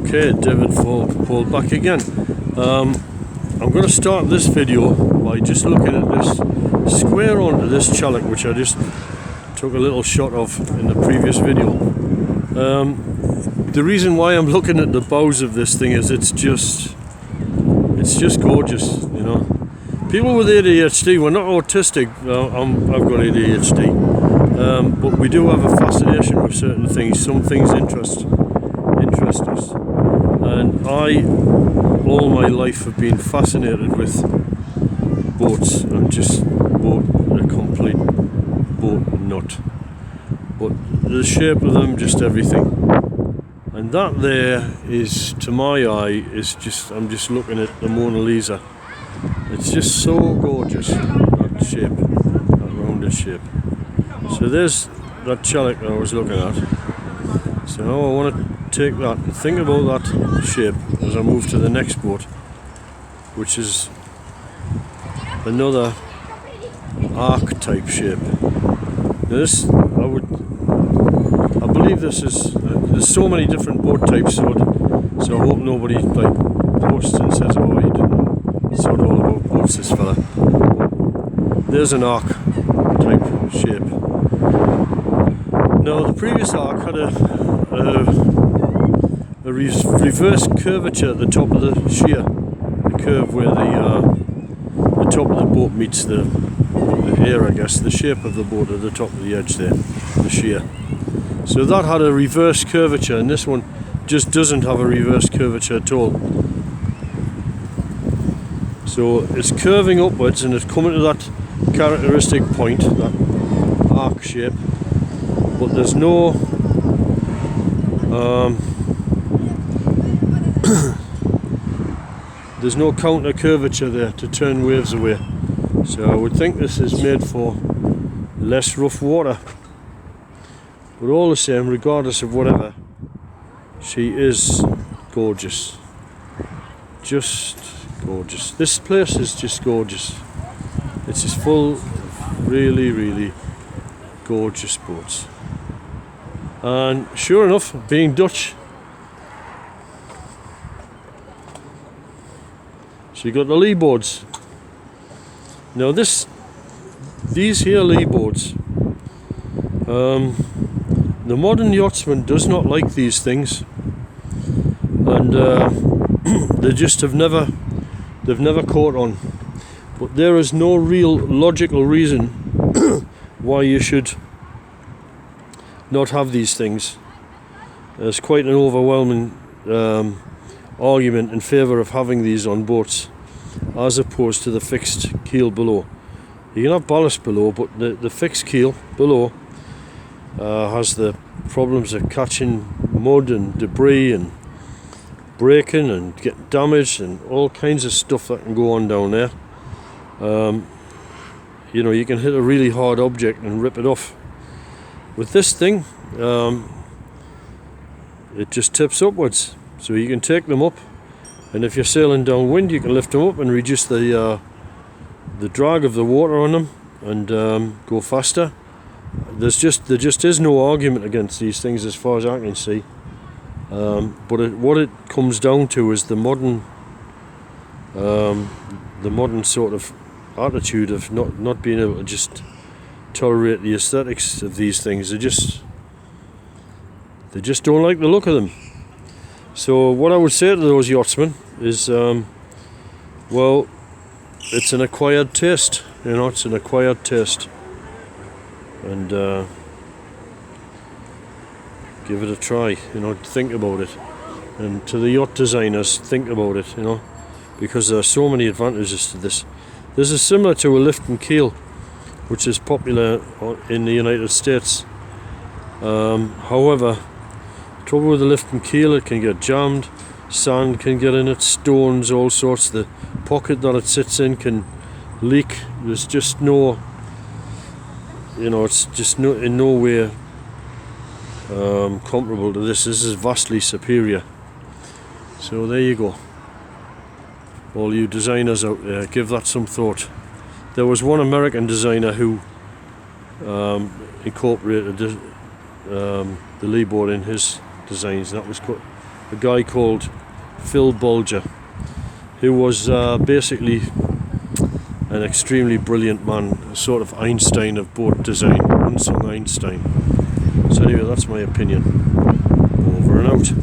Okay, David Paul back again. I'm going to start this video by just looking at this square onto this Tjalk, which I just took a little shot of in the previous video. The reason why I'm looking at the bows of this thing is it's just gorgeous, you know. People with ADHD, we're not autistic. I've got ADHD, but we do have a fascination with certain things. Some things interest us, and I all my life have been fascinated with boats. I'm just a complete boat nut, but the shape of them, just everything. And that there is, to my eye, is just, I'm just looking at the Mona Lisa. It's just so gorgeous, that shape, that rounded shape. So there's that Tjalk I was looking at. So now I want to take that and think about that shape as I move to the next boat, which is another arc type shape. Now this, I believe this is, there's so many different boat types, so I hope nobody like posts and says, oh, he didn't sort all about boats, this fella. There's an arc type shape. Now the previous arc had a reverse curvature at the top of the sheer, the curve where the top of the boat meets the air, I guess, the shape of the boat at the top of the edge there, the sheer. So that had a reverse curvature, and this one just doesn't have a reverse curvature at all. So it's curving upwards and it's coming to that characteristic point, that arc shape, but there's no there's no counter curvature there to turn waves away. So I would think this is made for less rough water. But all the same, regardless of whatever, she is gorgeous. Just gorgeous. This place is just gorgeous. It's just full of really, really gorgeous boats. And sure enough, being Dutch, so you got the lee boards. Now these here lee boards, the modern yachtsman does not like these things, and they just they've never caught on. But there is no real logical reason why you should not have these things. There's quite an overwhelming argument in favour of having these on boats as opposed to the fixed keel below. You can have ballast below, but the fixed keel below has the problems of catching mud and debris and breaking and getting damaged and all kinds of stuff that can go on down there. You know, you can hit a really hard object and rip it off. With this thing, it just tips upwards, so you can take them up, and if you're sailing downwind you can lift them up and reduce the drag of the water on them and go faster. There just is no argument against these things as far as I can see. But what it comes down to is the modern sort of attitude of not being able to just tolerate the aesthetics of these things. They just don't like the look of them. So what I would say to those yachtsmen is, well, it's an acquired taste, you know, it's an acquired taste, and give it a try, you know, think about it. And to the yacht designers, think about it, you know, because there are so many advantages to this. This is similar to a lift and keel, which is popular in the United States. However, the trouble with the lift and keel, it can get jammed, sand can get in it, stones, all sorts. The pocket that it sits in can leak. There's just no, you know, it's just in no way comparable to this. This is vastly superior. So there you go. All you designers out there, give that some thought. There was one American designer who incorporated the lee board in his designs. That was a guy called Phil Bulger, who was basically an extremely brilliant man, a sort of Einstein of boat design, unsung Einstein. So anyway, that's my opinion. Over and out.